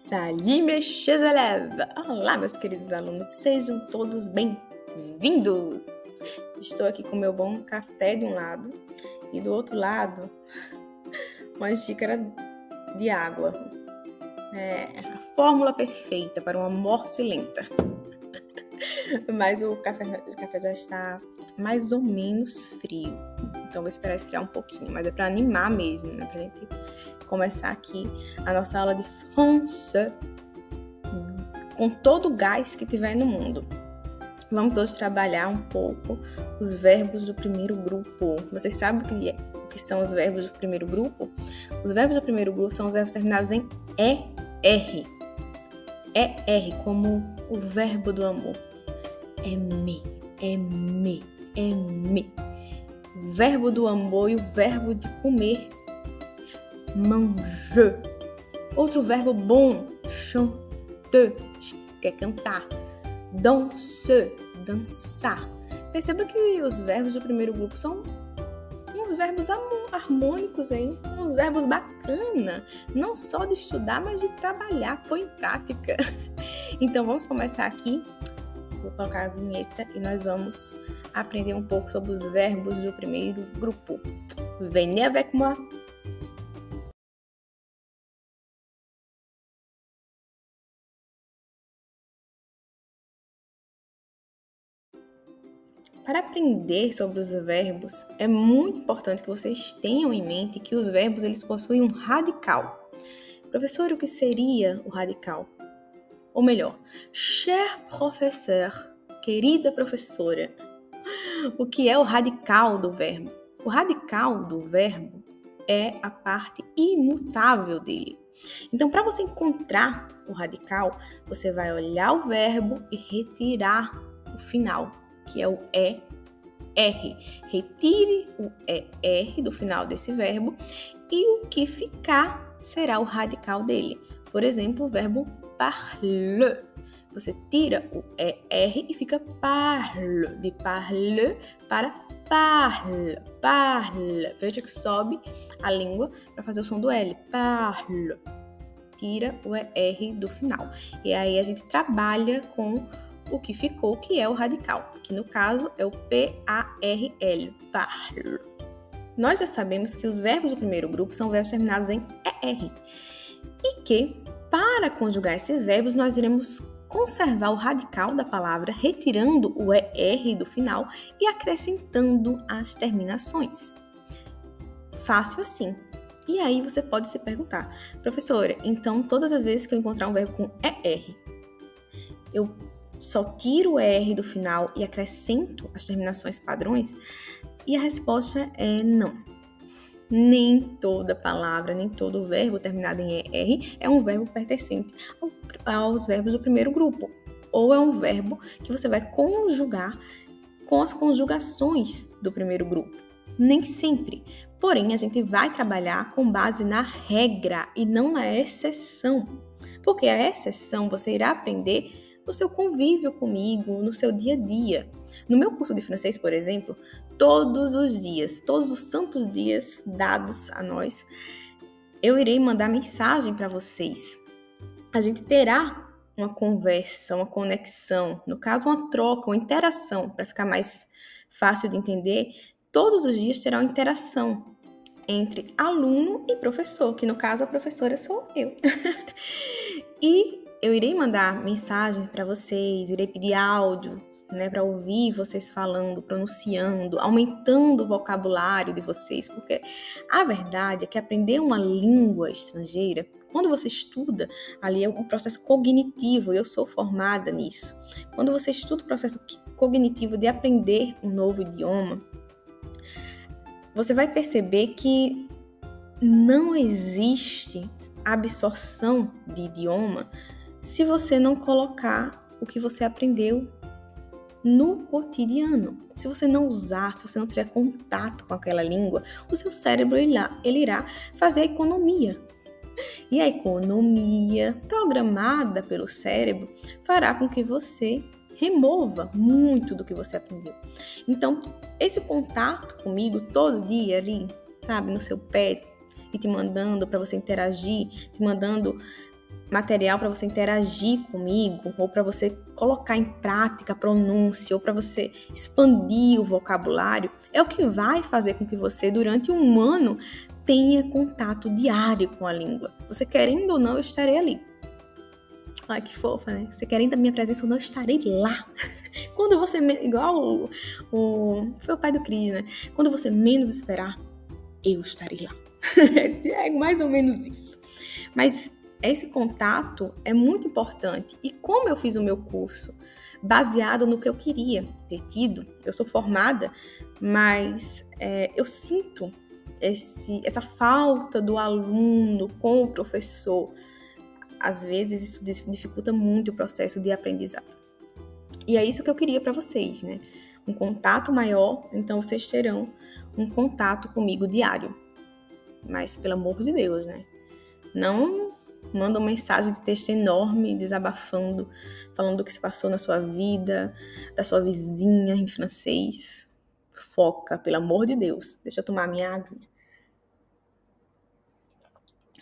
Salut mes chers élèves! Olá, meus queridos alunos, sejam todos bem-vindos! Estou aqui com meu bom café de um lado e do outro lado uma xícara de água. A fórmula perfeita para uma morte lenta. Mas o café já está mais ou menos frio, então vou esperar esfriar um pouquinho, mas é para animar mesmo, né? Pra gente começar aqui a nossa aula de français com todo o gás que tiver no mundo. Vamos hoje trabalhar um pouco os verbos do primeiro grupo. Vocês sabem o que são os verbos do primeiro grupo? Os verbos do primeiro grupo são os verbos terminados em ER. ER, como o verbo do amor. Aimer, aimer, aimer. Verbo do amor e o verbo de comer. Manger. Outro verbo bom. Chanter, que é cantar. Danser, dançar. Perceba que os verbos do primeiro grupo são uns verbos harmônicos, hein? Uns verbos bacana. Não só de estudar, mas de trabalhar, pôr em prática. Então vamos começar aqui. Vou colocar a vinheta e nós vamos aprender um pouco sobre os verbos do primeiro grupo. Venez avec moi! Para aprender sobre os verbos, é muito importante que vocês tenham em mente que os verbos eles possuem um radical. Professor, o que seria o radical? Ou melhor, cher professeur, querida professora, o que é o radical do verbo? O radical do verbo é a parte imutável dele. Então, para você encontrar o radical, você vai olhar o verbo e retirar o final, que é o ER. Retire o ER do final desse verbo e o que ficar será o radical dele. Por exemplo, o verbo parle. Você tira o ER e fica parle. De parle para parle. Parle. Veja que sobe a língua para fazer o som do L. Parle. Tira o ER do final. E aí a gente trabalha com o que ficou, que é o radical, que no caso é o PARL, parle. Nós já sabemos que os verbos do primeiro grupo são verbos terminados em ER e que, para conjugar esses verbos, nós iremos conservar o radical da palavra, retirando o ER do final e acrescentando as terminações. Fácil assim. E aí você pode se perguntar, professora, então todas as vezes que eu encontrar um verbo com ER, eu só tiro o ER do final e acrescento as terminações padrões? E a resposta é não. Nem toda palavra, nem todo verbo terminado em ER é um verbo pertencente aos verbos do primeiro grupo. Ou é um verbo que você vai conjugar com as conjugações do primeiro grupo. Nem sempre. Porém, a gente vai trabalhar com base na regra e não na exceção. Porque a exceção você irá aprender no seu convívio comigo, no seu dia a dia. No meu curso de francês, por exemplo, todos os dias, todos os santos dias dados a nós, eu irei mandar mensagem para vocês. A gente terá uma conversa, uma conexão, no caso uma troca, uma interação, para ficar mais fácil de entender. Todos os dias terá uma interação entre aluno e professor, que no caso a professora sou eu. E eu irei mandar mensagem para vocês, irei pedir áudio, para ouvir vocês falando, pronunciando, aumentando o vocabulário de vocês, porque a verdade é que aprender uma língua estrangeira, quando você estuda, ali é um processo cognitivo, e eu sou formada nisso. Quando você estuda o processo cognitivo de aprender um novo idioma, você vai perceber que não existe absorção de idioma se você não colocar o que você aprendeu no cotidiano. Se você não usar, se você não tiver contato com aquela língua, o seu cérebro ele irá fazer a economia. E a economia programada pelo cérebro fará com que você remova muito do que você aprendeu. Então, esse contato comigo todo dia ali, sabe, no seu pé, e te mandando para você interagir, te mandando material para você interagir comigo, ou para você colocar em prática a pronúncia, ou para você expandir o vocabulário, é o que vai fazer com que você, durante um ano, tenha contato diário com a língua. Você querendo ou não, eu estarei ali. Ai, que fofa, né? Você querendo a minha presença ou não, eu estarei lá. Quando você... Igual foi o pai do Cris, né? Quando você menos esperar, eu estarei lá. É mais ou menos isso. Mas esse contato é muito importante. E como eu fiz o meu curso baseado no que eu queria ter tido, eu sou formada, mas eu sinto essa falta do aluno com o professor. Às vezes isso dificulta muito o processo de aprendizado. E é isso que eu queria para vocês, né? Um contato maior, então vocês terão um contato comigo diário. Mas, pelo amor de Deus, né? Não manda uma mensagem de texto enorme, desabafando, falando do que se passou na sua vida, da sua vizinha em francês. Foca, pelo amor de Deus. Deixa eu tomar minha água.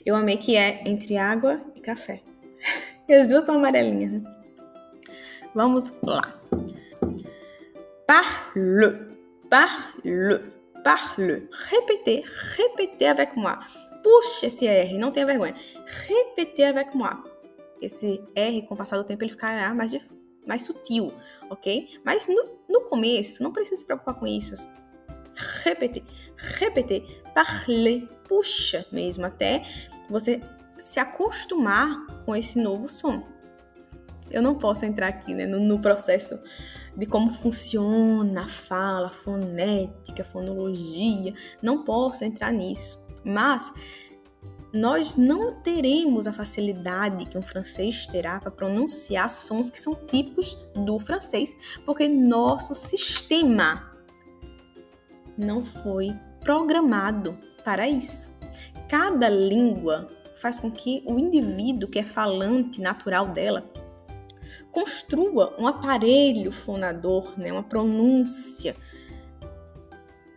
Eu amei que é entre água e café. E as duas são amarelinhas, né? Vamos lá. Parle, parle, parle. Répétez avec moi. Puxa esse R, não tenha vergonha. Répétez avec moi. Esse R, com o passar do tempo, ele ficará mais sutil, ok? Mas no começo, não precisa se preocupar com isso. Répétez, parler. Puxa mesmo, até você se acostumar com esse novo som. Eu não posso entrar aqui, né, no processo de como funciona a fala, fonética, fonologia. Não posso entrar nisso. Mas nós não teremos a facilidade que um francês terá para pronunciar sons que são típicos do francês, porque nosso sistema não foi programado para isso. Cada língua faz com que o indivíduo que é falante natural dela construa um aparelho fonador, né, uma pronúncia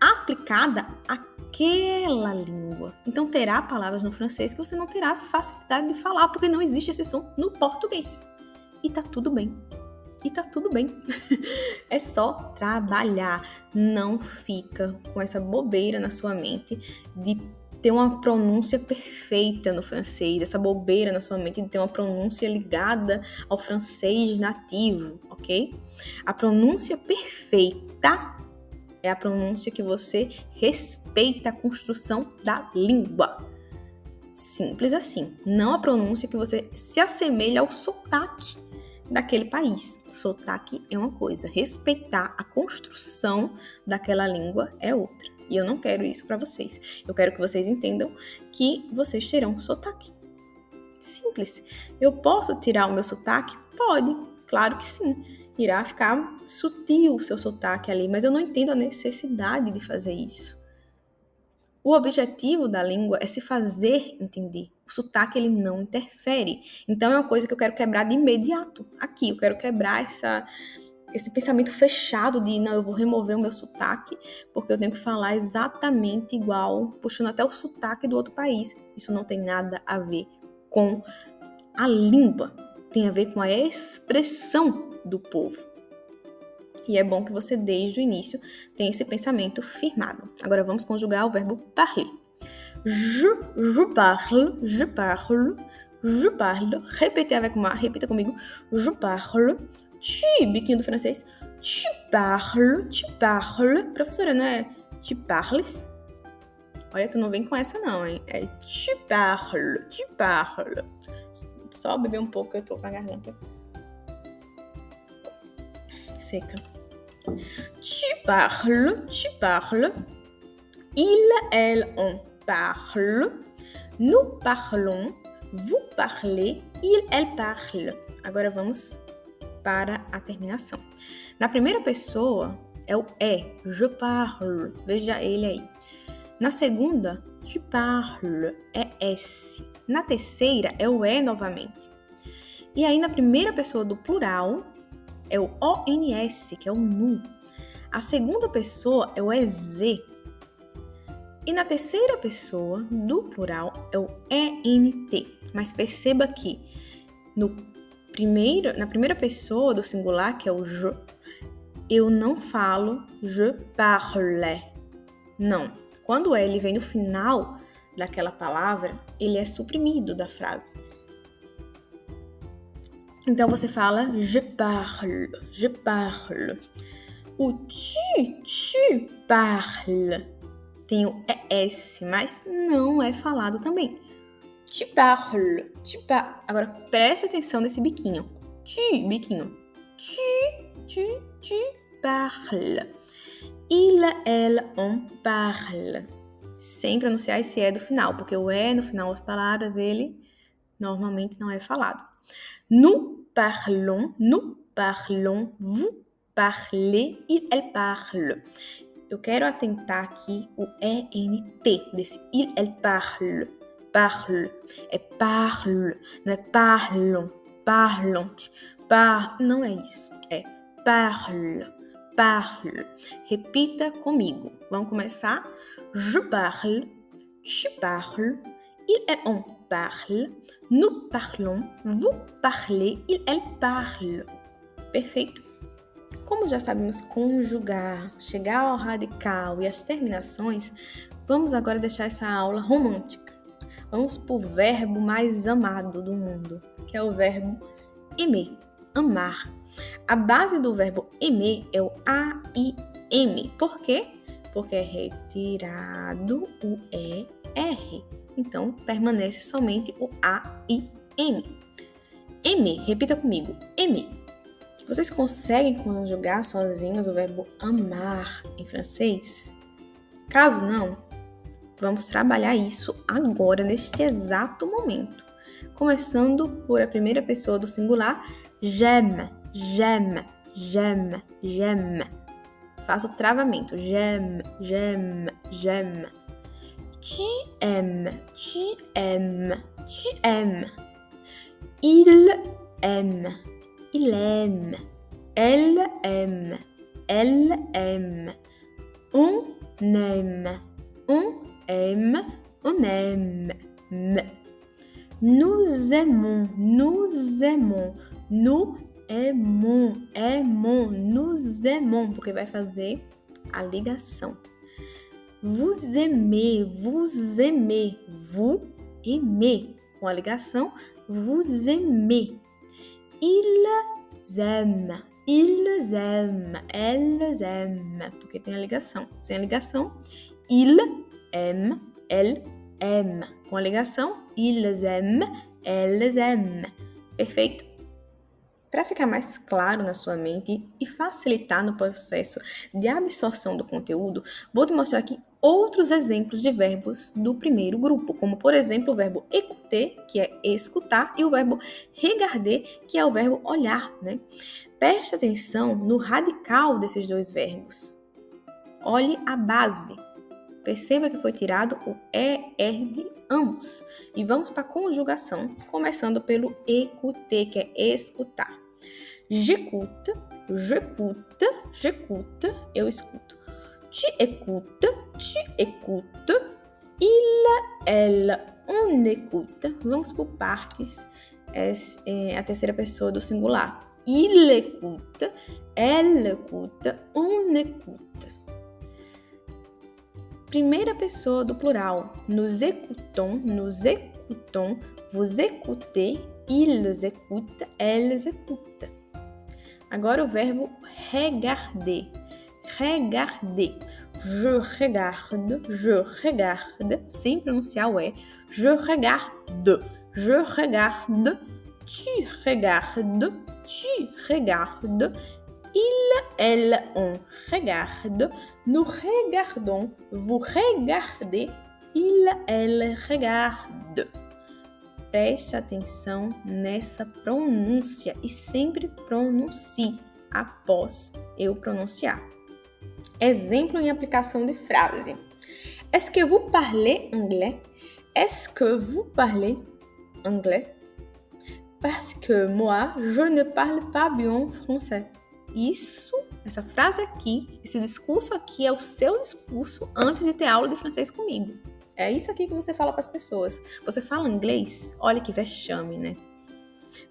aplicada àquela língua. Então terá palavras no francês que você não terá facilidade de falar, porque não existe esse som no português. E tá tudo bem. É só trabalhar. Não fica com essa bobeira na sua mente de ter uma pronúncia perfeita no francês, essa bobeira na sua mente de ter uma pronúncia ligada ao francês nativo, ok? A pronúncia perfeita é a pronúncia que você respeita a construção da língua. Simples assim. Não a pronúncia que você se assemelha ao sotaque daquele país. Sotaque é uma coisa, respeitar a construção daquela língua é outra. E eu não quero isso para vocês. Eu quero que vocês entendam que vocês terão sotaque. Simples. Eu posso tirar o meu sotaque? Pode, claro que sim. Irá ficar sutil o seu sotaque ali, mas eu não entendo a necessidade de fazer isso. O objetivo da língua é se fazer entender. O sotaque, ele não interfere. Então, é uma coisa que eu quero quebrar de imediato. Aqui, eu quero quebrar esse pensamento fechado de, não, eu vou remover o meu sotaque, porque eu tenho que falar exatamente igual, puxando até o sotaque do outro país. Isso não tem nada a ver com a língua. Tem a ver com a expressão do povo. E é bom que você, desde o início, tenha esse pensamento firmado. Agora vamos conjugar o verbo parler. Je parle, je parle, je parle. Répétez avec moi, repita comigo. Je parle. Tu, biquinho do francês. Tu parles, tu parles. Professora, não é tu parles? Olha, tu não vem com essa não, hein? É tu parles, tu parles. Só beber um pouco que eu tô com a garganta seca. Tu parles. Il, elle, on parle. Nous parlons. Vous parlez. Il, elle parle. Agora vamos para a terminação. Na primeira pessoa é o é. Je parle. Veja ele aí. Na segunda, tu parles. É S. Na terceira é o é novamente. E aí na primeira pessoa do plural é o ONS, que é o nu. A segunda pessoa é o EZ. E na terceira pessoa do plural é o ENT. Mas perceba que na primeira pessoa do singular, que é o je, eu não falo je parle. Não. Quando ele vem no final daquela palavra, ele é suprimido da frase. Então você fala je parle, je parle. O tu parle. Tem o ES, mas não é falado também. Tu parles, tu parles. Agora preste atenção nesse biquinho. Tu, biquinho. Tu parles. Il, elle, on parle. Sem pronunciar esse E do final, porque o E no final das palavras, ele normalmente não é falado. Nous parlons, vous parlez, il, elle parle. Eu quero atentar aqui o ENT desse il, elle parle. Parle. É parle. Não é parlons. Parlant. Não é isso. É parle. Parle. Repita comigo. Vamos começar? Je parle. Tu parles. Il, elle, on parle. Nous parlons. Vous parlez. Il, elle parle. Perfeito? Como já sabemos conjugar, chegar ao radical e as terminações, vamos agora deixar essa aula romântica. Vamos para o verbo mais amado do mundo, que é o verbo aimer, amar. A base do verbo aimer é o A-I-M. Por quê? Porque é retirado o E-R. Então, permanece somente o A-I-M. Aimer, repita comigo. Aimer. Vocês conseguem conjugar sozinhos o verbo amar em francês? Caso não, vamos trabalhar isso agora, neste exato momento. Começando por a primeira pessoa do singular, j'aime, j'aime, j'aime, j'aime. Faço o travamento, j'aime, j'aime, j'aime. Tu aimes, tu aimes, tu aimes. Il aime. Il aime, elle aime, elle aime. On aime, on aime, on aime. Nous aimons, nous aimons, nous aimons, aimons, nous aimons, porque vai fazer a ligação. Vous aimez, vous aimez, vous aimez. Com a ligação, vous aimez. Ils aiment, elles aiment, porque tem a ligação. Sem a ligação, il aime, elle aime. Com a ligação, ils aiment, elles aiment. Perfeito? Para ficar mais claro na sua mente e facilitar no processo de absorção do conteúdo, vou te mostrar aqui outros exemplos de verbos do primeiro grupo, como, por exemplo, o verbo écouter, que é escutar, e o verbo regarder, que é o verbo olhar, né? Preste atenção no radical desses dois verbos. Olhe a base. Perceba que foi tirado o ER de ambos. E vamos para a conjugação, começando pelo écouter, que é escutar. J'écoute, j'écoute, j'écoute, eu escuto. Tu écoutes, il, elle, on écoute. Vamos por partes, a terceira pessoa do singular. Il écoute, elle écoute, on écoute. Primeira pessoa do plural. Nous écoutons, vous écoutez, ils écoutent, elles écoutent. Agora o verbo regarder. Regarder. Je regarde, sem pronunciar o E. Je regarde, tu regardes, il, elle, on regarde, nous regardons, vous regardez, il, elle regarde. Preste atenção nessa pronúncia e sempre pronuncie após eu pronunciar. Exemplo em aplicação de frase. Est-ce que vous parlez anglais? Est-ce que vous parlez anglais? Parce que moi, je ne parle pas bien français. Isso Essa frase aqui, esse discurso aqui é o seu discurso antes de ter aula de francês comigo. É isso aqui que você fala para as pessoas. Você fala inglês? Olha que vexame, né?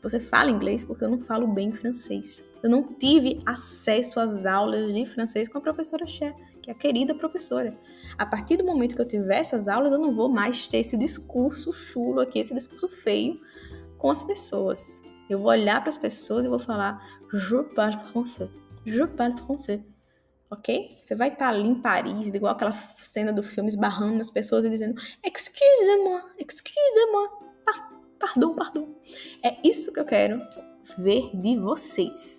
Você fala inglês porque eu não falo bem francês. Eu não tive acesso às aulas de francês com a professora Cher, que é a querida professora. A partir do momento que eu tiver essas aulas, eu não vou mais ter esse discurso chulo aqui, esse discurso feio com as pessoas. Eu vou olhar para as pessoas e vou falar Je parle français. Je parle français. Ok? Você vai estar ali em Paris, igual aquela cena do filme, esbarrando nas pessoas e dizendo Excusez-moi, excusez-moi, pardon, pardon. É isso que eu quero ver de vocês.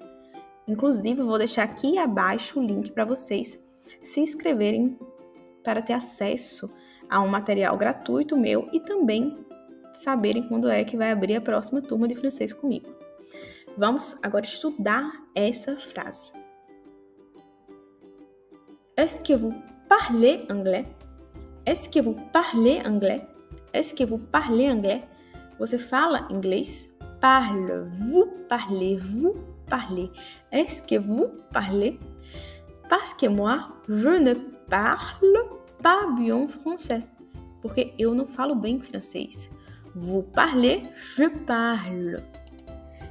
Inclusive, eu vou deixar aqui abaixo o link para vocês se inscreverem para ter acesso a um material gratuito meu e também saberem quando é que vai abrir a próxima turma de francês comigo. Vamos agora estudar essa frase. Est-ce que vous parlez anglais? Est-ce que vous parlez anglais? Est-ce que vous parlez anglais? Você fala inglês? Parle-vous, parlez-vous, parlez. Est-ce que vous parlez? Parce que moi, je ne parle pas bien français. Porque eu não falo bem francês. Vous parlez, je parle.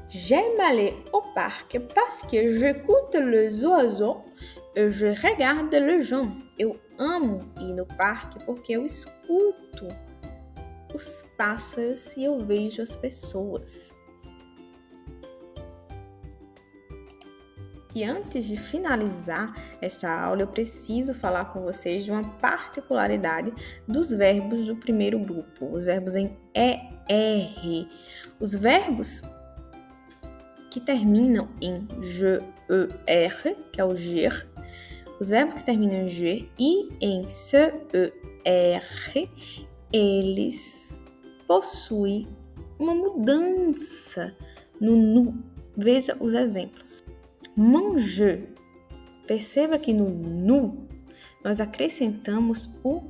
J'aime aller au parc parce que j'écoute les oiseaux et je regarde les gens. Eu amo ir no parque porque eu escuto os pássaros e eu vejo as pessoas. E antes de finalizar esta aula, eu preciso falar com vocês de uma particularidade dos verbos do primeiro grupo, os verbos em ER. Os verbos que terminam em GER, que é o GER, os verbos que terminam em G e em CER, eles possuem uma mudança no NU. Veja os exemplos. Manger. Perceba que no NU nós acrescentamos o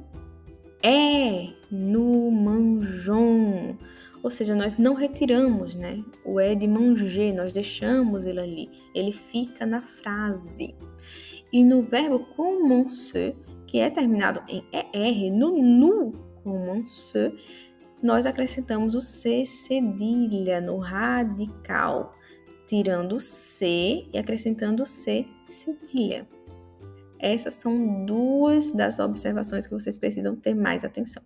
E no mangeons. Ou seja, nós não retiramos, né, o E de manger, nós deixamos ele ali. Ele fica na frase. E no verbo commencer, que é terminado em ER, no NU commencer, nós acrescentamos o C cedilha no radical, tirando o C e acrescentando o C cedilha. Essas são duas das observações que vocês precisam ter mais atenção.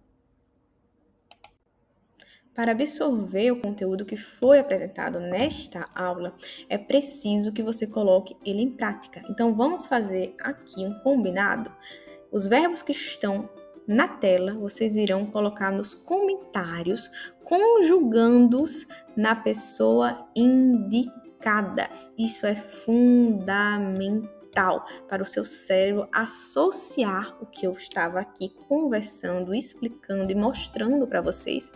Para absorver o conteúdo que foi apresentado nesta aula, é preciso que você coloque ele em prática. Então, vamos fazer aqui um combinado. Os verbos que estão na tela, vocês irão colocar nos comentários, conjugando-os na pessoa indicada. Isso é fundamental para o seu cérebro associar o que eu estava aqui conversando, explicando e mostrando para vocês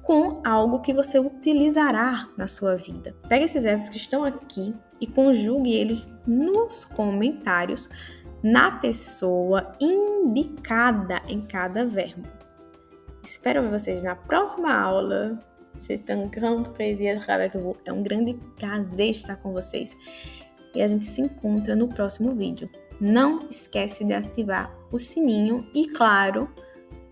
com algo que você utilizará na sua vida. Pegue esses verbos que estão aqui e conjugue eles nos comentários na pessoa indicada em cada verbo. Espero ver vocês na próxima aula. C'est un grand plaisir d'être avec vous. É um grande prazer estar com vocês. E a gente se encontra no próximo vídeo. Não esquece de ativar o sininho e, claro,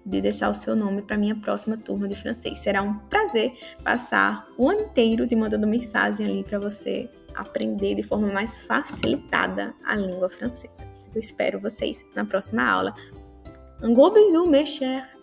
de deixar o seu nome para minha próxima turma de francês. Será um prazer passar o ano inteiro te mandando mensagem ali para você aprender de forma mais facilitada a língua francesa. Eu espero vocês na próxima aula. Un gros bisou, mes chers!